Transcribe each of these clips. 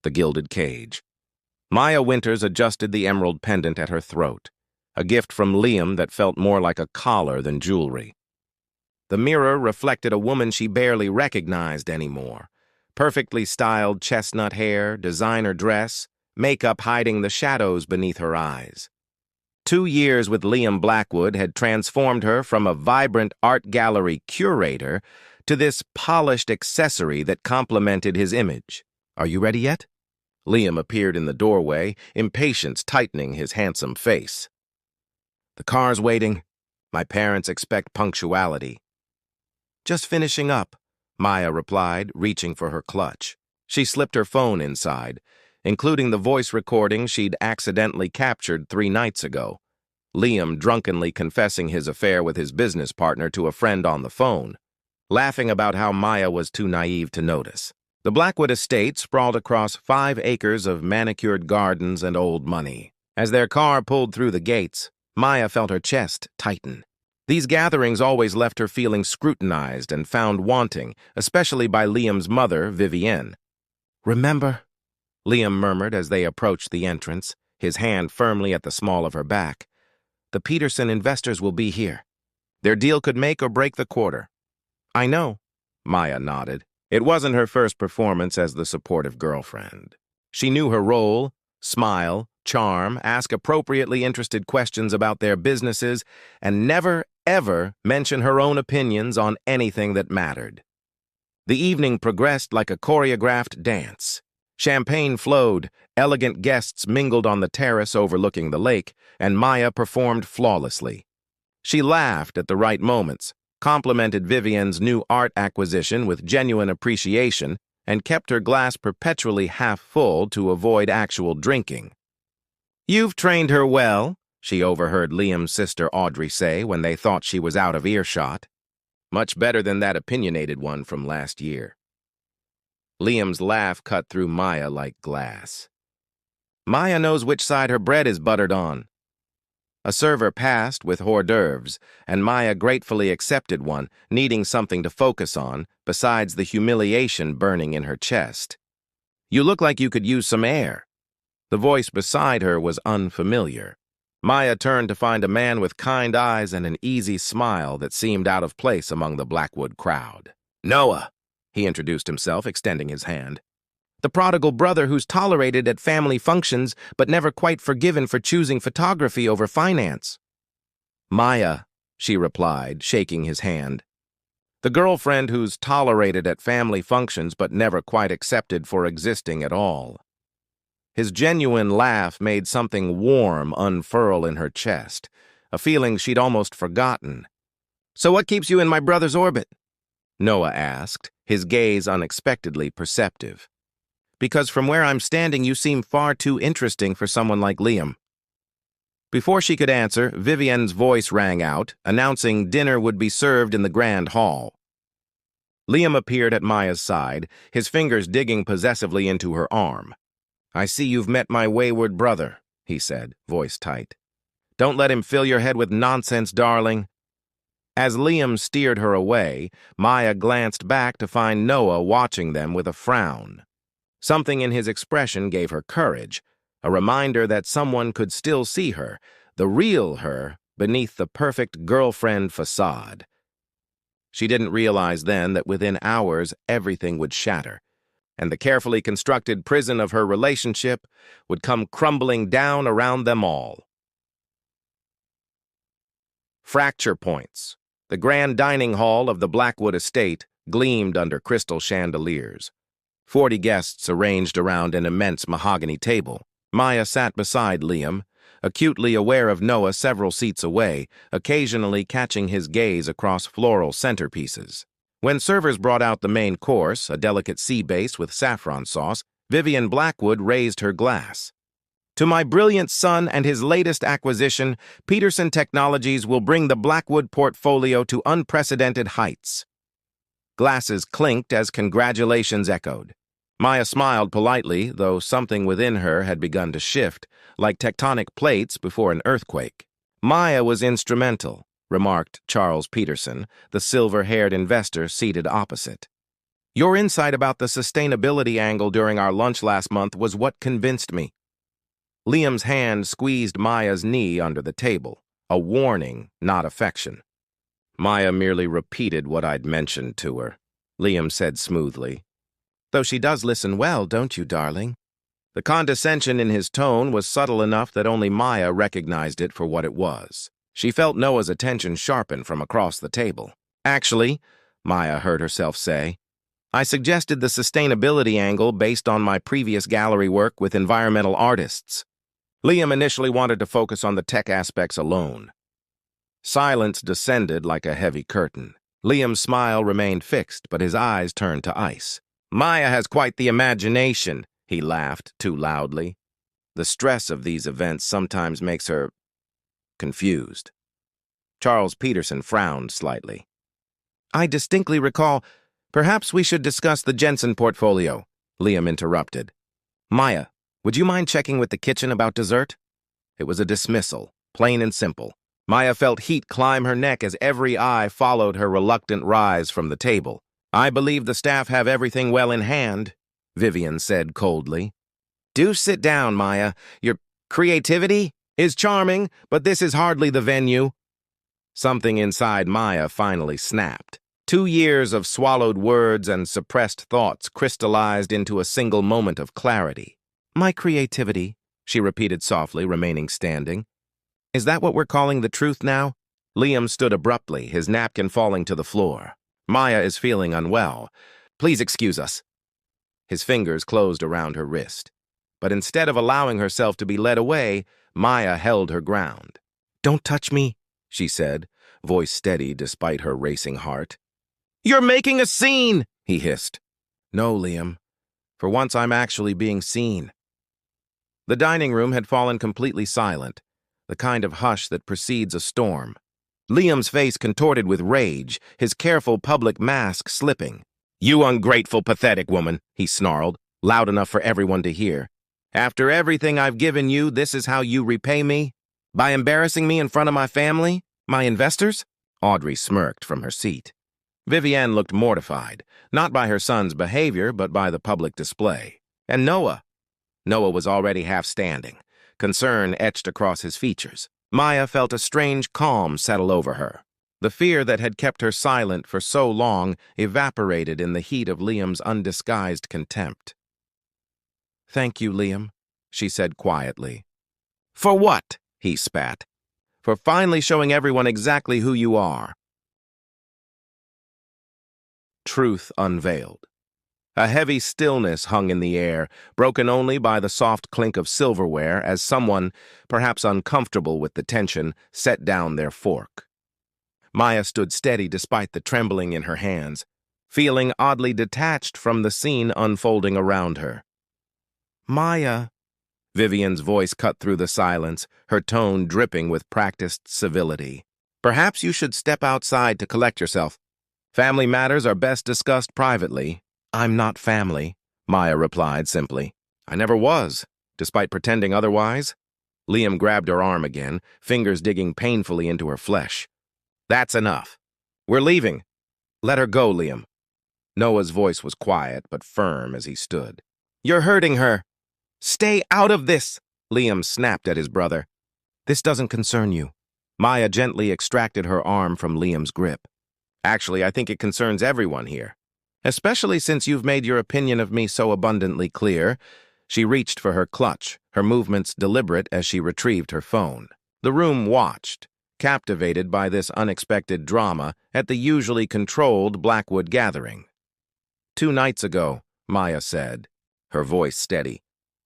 the gilded cage. Maya Winters adjusted the emerald pendant at her throat, a gift from Liam that felt more like a collar than jewelry. The mirror reflected a woman she barely recognized anymore. Perfectly styled chestnut hair, designer dress, makeup hiding the shadows beneath her eyes. 2 years with Liam Blackwood had transformed her from a vibrant art gallery curator to this polished accessory that complemented his image. "Are you ready yet?" Liam appeared in the doorway, impatience tightening his handsome face. "The car's waiting. My parents expect punctuality." "Just finishing up," Maya replied, reaching for her clutch. She slipped her phone inside, including the voice recording she'd accidentally captured 3 nights ago. Liam drunkenly confessing his affair with his business partner to a friend on the phone, laughing about how Maya was too naive to notice. The Blackwood estate sprawled across 5 acres of manicured gardens and old money. As their car pulled through the gates, Maya felt her chest tighten. These gatherings always left her feeling scrutinized and found wanting, especially by Liam's mother, Vivienne. "Remember?" Liam murmured as they approached the entrance, his hand firmly at the small of her back. "The Peterson investors will be here. Their deal could make or break the quarter." "I know," Maya nodded. It wasn't her first performance as the supportive girlfriend. She knew her role: smile, charm, ask appropriately interested questions about their businesses, and never, ever mention her own opinions on anything that mattered. The evening progressed like a choreographed dance. Champagne flowed, elegant guests mingled on the terrace overlooking the lake, and Maya performed flawlessly. She laughed at the right moments, complimented Vivienne's new art acquisition with genuine appreciation, and kept her glass perpetually half full to avoid actual drinking. "You've trained her well," she overheard Liam's sister Audrey say when they thought she was out of earshot. "Much better than that opinionated one from last year." Liam's laugh cut through Maya like glass. "Maya knows which side her bread is buttered on." A server passed with hors d'oeuvres, and Maya gratefully accepted one, needing something to focus on, besides the humiliation burning in her chest. "You look like you could use some air." The voice beside her was unfamiliar. Maya turned to find a man with kind eyes and an easy smile that seemed out of place among the Blackwood crowd. "Noah," he introduced himself, extending his hand. "The prodigal brother who's tolerated at family functions but never quite forgiven for choosing photography over finance." "Maya," she replied, shaking his hand. "The girlfriend who's tolerated at family functions but never quite accepted for existing at all." His genuine laugh made something warm unfurl in her chest, a feeling she'd almost forgotten. "So what keeps you in my brother's orbit?" Noah asked, his gaze unexpectedly perceptive. "Because from where I'm standing, you seem far too interesting for someone like Liam." Before she could answer, Vivienne's voice rang out, announcing dinner would be served in the grand hall. Liam appeared at Maya's side, his fingers digging possessively into her arm. "I see you've met my wayward brother," he said, voice tight. "Don't let him fill your head with nonsense, darling." As Liam steered her away, Maya glanced back to find Noah watching them with a frown. Something in his expression gave her courage, a reminder that someone could still see her, the real her, beneath the perfect girlfriend facade. She didn't realize then that within hours everything would shatter, and the carefully constructed prison of her relationship would come crumbling down around them all. Fracture points. The grand dining hall of the Blackwood estate gleamed under crystal chandeliers. 40 guests arranged around an immense mahogany table. Maya sat beside Liam, acutely aware of Noah several seats away, occasionally catching his gaze across floral centerpieces. When servers brought out the main course, a delicate sea bass with saffron sauce, Vivienne Blackwood raised her glass. "To my brilliant son and his latest acquisition, Peterson Technologies will bring the Blackwood portfolio to unprecedented heights." Glasses clinked as congratulations echoed. Maya smiled politely, though something within her had begun to shift, like tectonic plates before an earthquake. "Maya was instrumental," remarked Charles Peterson, the silver-haired investor seated opposite. Your insight about the sustainability angle during our lunch last month was what convinced me. Liam's hand squeezed Maya's knee under the table, a warning, not affection. Maya merely repeated what I'd mentioned to her, Liam said smoothly. Though she does listen well, don't you, darling? The condescension in his tone was subtle enough that only Maya recognized it for what it was. She felt Noah's attention sharpen from across the table. Actually, Maya heard herself say, I suggested the sustainability angle based on my previous gallery work with environmental artists. Liam initially wanted to focus on the tech aspects alone. Silence descended like a heavy curtain. Liam's smile remained fixed, but his eyes turned to ice. Maya has quite the imagination, he laughed too loudly. The stress of these events sometimes makes her confused. Charles Peterson frowned slightly. I distinctly recall, perhaps we should discuss the Jensen portfolio, Liam interrupted. Maya, would you mind checking with the kitchen about dessert? It was a dismissal, plain and simple. Maya felt heat climb her neck as every eye followed her reluctant rise from the table. I believe the staff have everything well in hand, Vivian said coldly. Do sit down, Maya. Your creativity is charming, but this is hardly the venue. Something inside Maya finally snapped. 2 years of swallowed words and suppressed thoughts crystallized into a single moment of clarity. My creativity, she repeated softly, remaining standing. Is that what we're calling the truth now? Liam stood abruptly, his napkin falling to the floor. Maya is feeling unwell. Please excuse us. His fingers closed around her wrist. But instead of allowing herself to be led away, Maya held her ground. Don't touch me, she said, voice steady despite her racing heart. You're making a scene, he hissed. No, Liam. For once I'm actually being seen. The dining room had fallen completely silent, the kind of hush that precedes a storm. Liam's face contorted with rage, his careful public mask slipping. You ungrateful, pathetic woman, he snarled, loud enough for everyone to hear. After everything I've given you, this is how you repay me? By embarrassing me in front of my family? My investors? Audrey smirked from her seat. Vivienne looked mortified, not by her son's behavior, but by the public display. And Noah? Noah was already half standing, concern etched across his features. Maya felt a strange calm settle over her. The fear that had kept her silent for so long evaporated in the heat of Liam's undisguised contempt. Thank you, Liam, she said quietly. For what? He spat. For finally showing everyone exactly who you are. Truth unveiled. A heavy stillness hung in the air, broken only by the soft clink of silverware as someone, perhaps uncomfortable with the tension, set down their fork. Maya stood steady despite the trembling in her hands, feeling oddly detached from the scene unfolding around her. Maya, Vivian's voice cut through the silence, her tone dripping with practiced civility. Perhaps you should step outside to collect yourself. Family matters are best discussed privately. I'm not family, Maya replied simply. I never was, despite pretending otherwise. Liam grabbed her arm again, fingers digging painfully into her flesh. That's enough. We're leaving. Let her go, Liam. Noah's voice was quiet but firm as he stood. You're hurting her. Stay out of this, Liam snapped at his brother. This doesn't concern you. Maya gently extracted her arm from Liam's grip. Actually, I think it concerns everyone here. Especially since you've made your opinion of me so abundantly clear. She reached for her clutch, her movements deliberate as she retrieved her phone. The room watched, captivated by this unexpected drama at the usually controlled Blackwood gathering. 2 nights ago, Maya said, her voice steady.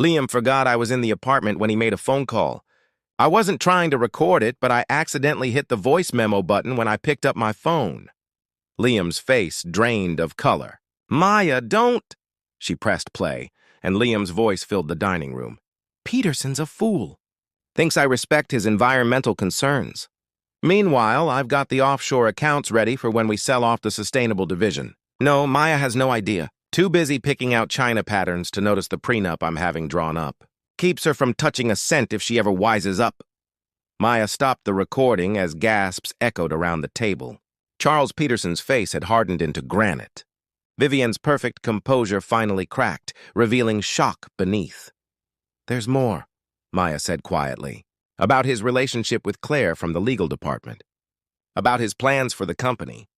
Liam forgot I was in the apartment when he made a phone call. I wasn't trying to record it, but I accidentally hit the voice memo button when I picked up my phone. Liam's face drained of color. Maya, don't! She pressed play, and Liam's voice filled the dining room. Peterson's a fool. Thinks I respect his environmental concerns. Meanwhile, I've got the offshore accounts ready for when we sell off the sustainable division. No, Maya has no idea. Too busy picking out China patterns to notice the prenup I'm having drawn up. Keeps her from touching a cent if she ever wises up. Maya stopped the recording as gasps echoed around the table. Charles Peterson's face had hardened into granite. Vivian's perfect composure finally cracked, revealing shock beneath. "There's more," Maya said quietly, "about his relationship with Claire from the legal department, about his plans for the company.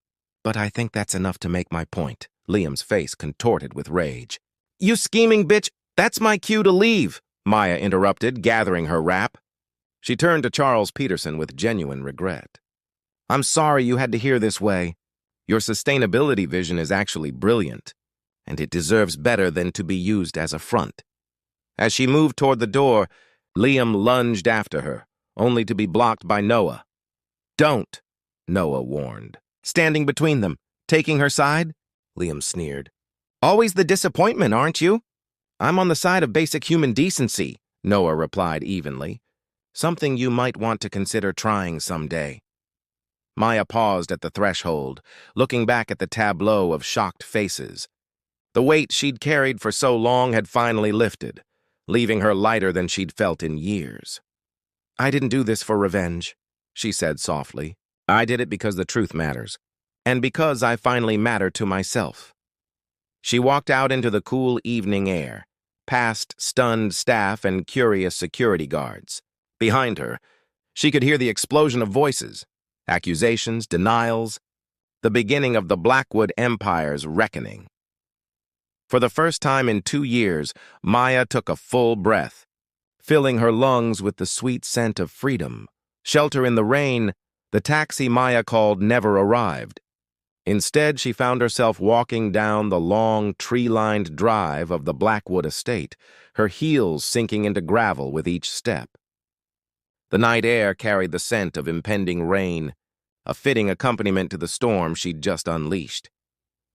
But I think that's enough to make my point." Liam's face contorted with rage. "You scheming bitch! That's my cue to leave," Maya interrupted, gathering her wrap. She turned to Charles Peterson with genuine regret. "I'm sorry you had to hear this way. Your sustainability vision is actually brilliant, and it deserves better than to be used as a front." As she moved toward the door, Liam lunged after her, only to be blocked by Noah. "Don't," Noah warned. "Standing between them, taking her side?" Liam sneered. "Always the disappointment, aren't you?" "I'm on the side of basic human decency," Noah replied evenly. "Something you might want to consider trying someday." Maya paused at the threshold, looking back at the tableau of shocked faces. The weight she'd carried for so long had finally lifted, leaving her lighter than she'd felt in years. "I didn't do this for revenge," she said softly. "I did it because the truth matters, and because I finally matter to myself." She walked out into the cool evening air, past stunned staff and curious security guards. Behind her, she could hear the explosion of voices, accusations, denials, the beginning of the Blackwood Empire's reckoning. For the first time in 2 years, Maya took a full breath, filling her lungs with the sweet scent of freedom. Shelter in the rain, the taxi Maya called never arrived. Instead, she found herself walking down the long, tree-lined drive of the Blackwood estate, her heels sinking into gravel with each step. The night air carried the scent of impending rain, a fitting accompaniment to the storm she'd just unleashed.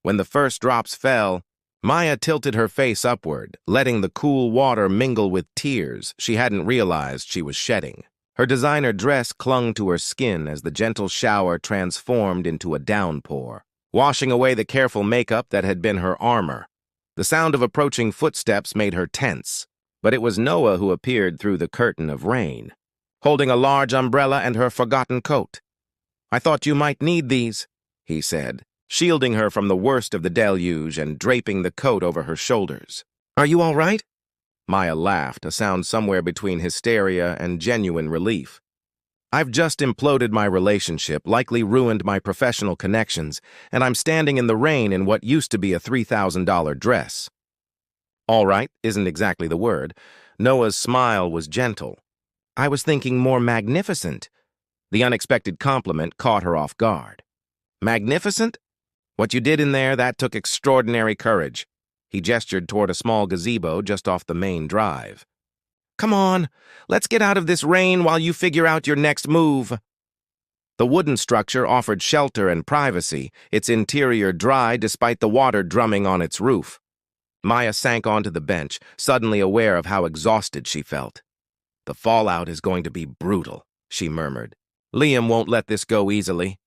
When the first drops fell, Maya tilted her face upward, letting the cool water mingle with tears she hadn't realized she was shedding. Her designer dress clung to her skin as the gentle shower transformed into a downpour, washing away the careful makeup that had been her armor. The sound of approaching footsteps made her tense, but it was Noah who appeared through the curtain of rain, holding a large umbrella and her forgotten coat. "I thought you might need these," he said, shielding her from the worst of the deluge and draping the coat over her shoulders. "Are you all right?" Maya laughed, a sound somewhere between hysteria and genuine relief. "I've just imploded my relationship, likely ruined my professional connections, and I'm standing in the rain in what used to be a $3,000 dress." "All right" isn't exactly the word. Noah's smile was gentle. "I was thinking more magnificent." The unexpected compliment caught her off guard. "Magnificent? What you did in there, that took extraordinary courage." He gestured toward a small gazebo just off the main drive. "Come on, let's get out of this rain while you figure out your next move." The wooden structure offered shelter and privacy, its interior dry despite the water drumming on its roof. Maya sank onto the bench, suddenly aware of how exhausted she felt. "The fallout is going to be brutal," she murmured. "Liam won't let this go easily."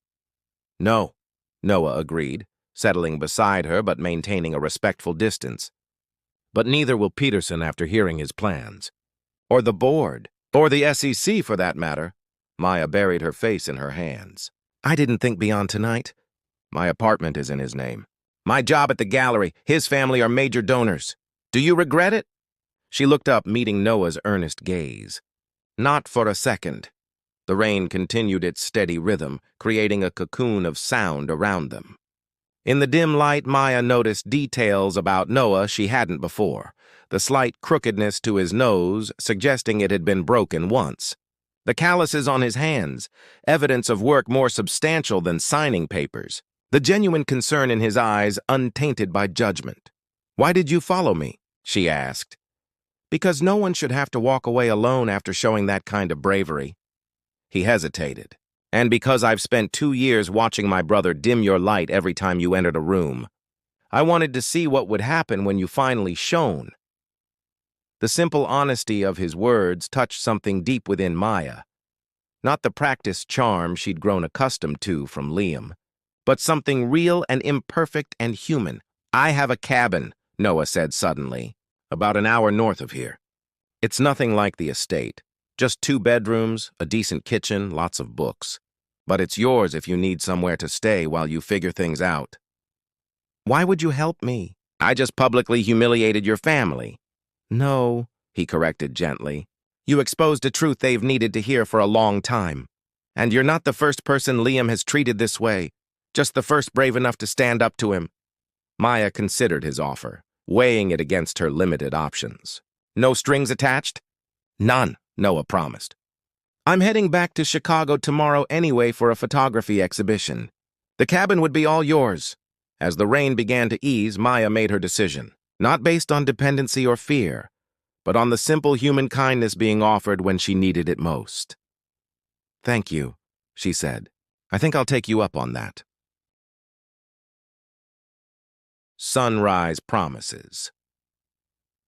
"No," Noah agreed, settling beside her but maintaining a respectful distance. "But neither will Peterson after hearing his plans. Or the board. Or the SEC, for that matter." Maya buried her face in her hands. "I didn't think beyond tonight. My apartment is in his name. My job at the gallery, his family are major donors. Do you regret it?" She looked up, meeting Noah's earnest gaze. "Not for a second." The rain continued its steady rhythm, creating a cocoon of sound around them. In the dim light, Maya noticed details about Noah she hadn't before. The slight crookedness to his nose, suggesting it had been broken once. The calluses on his hands, evidence of work more substantial than signing papers. The genuine concern in his eyes, untainted by judgment. "Why did you follow me?" she asked. "Because no one should have to walk away alone after showing that kind of bravery." He hesitated. "And because I've spent 2 years watching my brother dim your light every time you entered a room. I wanted to see what would happen when you finally shone." The simple honesty of his words touched something deep within Maya. Not the practiced charm she'd grown accustomed to from Liam, but something real and imperfect and human. "I have a cabin," Noah said suddenly, "about an hour north of here. It's nothing like the estate. Just 2 bedrooms, a decent kitchen, lots of books. But it's yours if you need somewhere to stay while you figure things out." Why would you help me? I just publicly humiliated your family. No, he corrected gently. You exposed a truth they've needed to hear for a long time. And you're not the first person Liam has treated this way, just the first brave enough to stand up to him. Maya considered his offer, weighing it against her limited options. No strings attached? None, Noah promised. I'm heading back to Chicago tomorrow anyway for a photography exhibition. The cabin would be all yours. As the rain began to ease, Maya made her decision, not based on dependency or fear, but on the simple human kindness being offered when she needed it most. Thank you, she said. I think I'll take you up on that. Sunrise promises.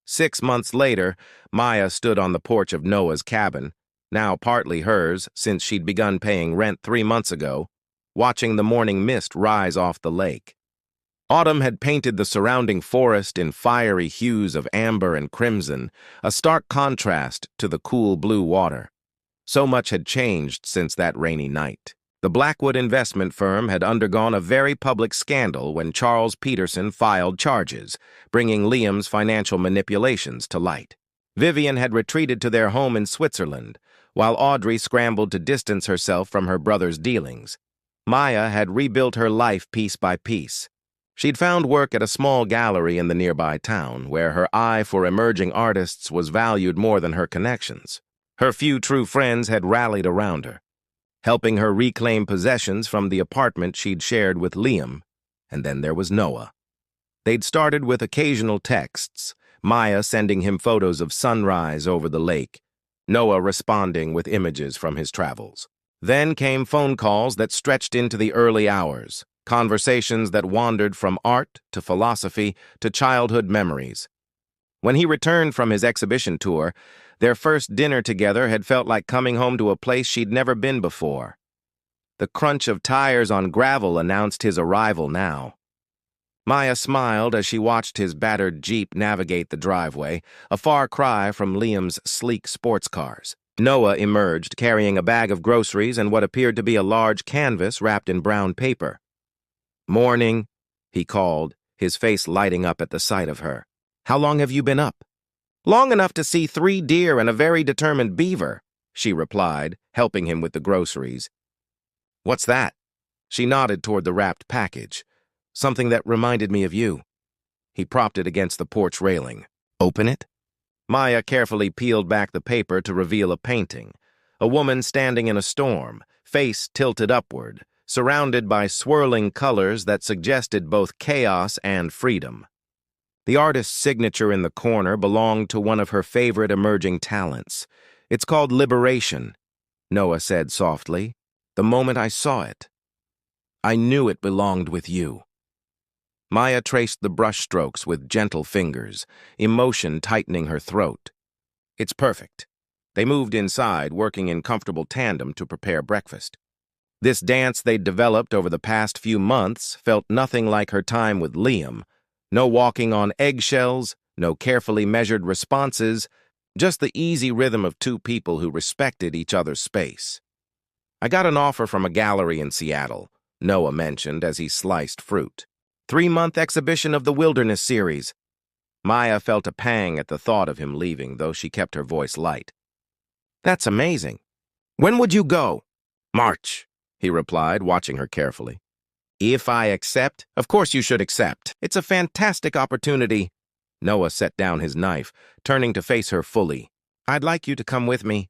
6 months later, Maya stood on the porch of Noah's cabin, now partly hers since she'd begun paying rent 3 months ago, watching the morning mist rise off the lake. Autumn had painted the surrounding forest in fiery hues of amber and crimson, a stark contrast to the cool blue water. So much had changed since that rainy night. The Blackwood investment firm had undergone a very public scandal when Charles Peterson filed charges, bringing Liam's financial manipulations to light. Vivian had retreated to their home in Switzerland, while Audrey scrambled to distance herself from her brother's dealings. Maya had rebuilt her life piece by piece. She'd found work at a small gallery in the nearby town, where her eye for emerging artists was valued more than her connections. Her few true friends had rallied around her, helping her reclaim possessions from the apartment she'd shared with Liam. And then there was Noah. They'd started with occasional texts, Maya sending him photos of sunrise over the lake, Noah responding with images from his travels. Then came phone calls that stretched into the early hours, conversations that wandered from art to philosophy to childhood memories. When he returned from his exhibition tour, their first dinner together had felt like coming home to a place she'd never been before. The crunch of tires on gravel announced his arrival now. Maya smiled as she watched his battered Jeep navigate the driveway, a far cry from Liam's sleek sports cars. Noah emerged, carrying a bag of groceries and what appeared to be a large canvas wrapped in brown paper. "Morning," he called, his face lighting up at the sight of her. "How long have you been up?" "Long enough to see 3 deer and a very determined beaver," she replied, helping him with the groceries. "What's that?" She nodded toward the wrapped package. "Something that reminded me of you." He propped it against the porch railing. "Open it?" Maya carefully peeled back the paper to reveal a painting. A woman standing in a storm, face tilted upward, surrounded by swirling colors that suggested both chaos and freedom. The artist's signature in the corner belonged to one of her favorite emerging talents. "It's called Liberation," Noah said softly. "The moment I saw it, I knew it belonged with you." Maya traced the brushstrokes with gentle fingers, emotion tightening her throat. "It's perfect." They moved inside, working in comfortable tandem to prepare breakfast. This dance they'd developed over the past few months felt nothing like her time with Liam. No walking on eggshells, no carefully measured responses, just the easy rhythm of two people who respected each other's space. "I got an offer from a gallery in Seattle," Noah mentioned as he sliced fruit. 3-month exhibition of the Wilderness series. Maya felt a pang at the thought of him leaving, though she kept her voice light. "That's amazing. When would you go?" "March," he replied, watching her carefully. "If I accept?" "Of course you should accept. It's a fantastic opportunity." Noah set down his knife, turning to face her fully. "I'd like you to come with me."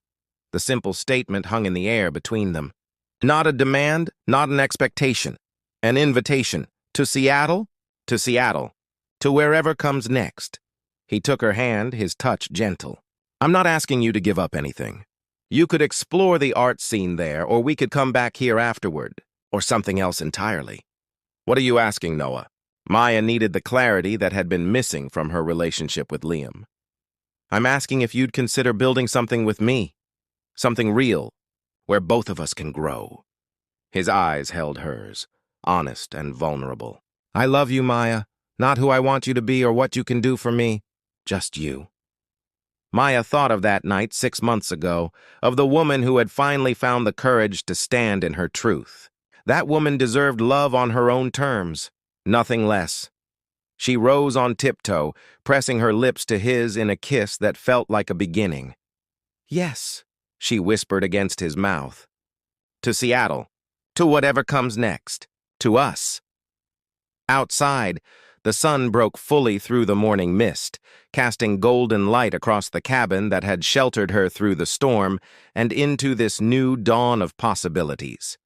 The simple statement hung in the air between them. Not a demand, not an expectation. An invitation. To Seattle? To Seattle. To wherever comes next. He took her hand, his touch gentle. "I'm not asking you to give up anything. You could explore the art scene there, or we could come back here afterward, or something else entirely." "What are you asking, Noah?" Maya needed the clarity that had been missing from her relationship with Liam. "I'm asking if you'd consider building something with me. Something real, where both of us can grow." His eyes held hers, honest and vulnerable. "I love you, Maya. Not who I want you to be or what you can do for me. Just you." Maya thought of that night 6 months ago, of the woman who had finally found the courage to stand in her truth. That woman deserved love on her own terms, nothing less. She rose on tiptoe, pressing her lips to his in a kiss that felt like a beginning. "Yes," she whispered against his mouth. "To Seattle. To whatever comes next. To us." Outside, the sun broke fully through the morning mist, casting golden light across the cabin that had sheltered her through the storm and into this new dawn of possibilities.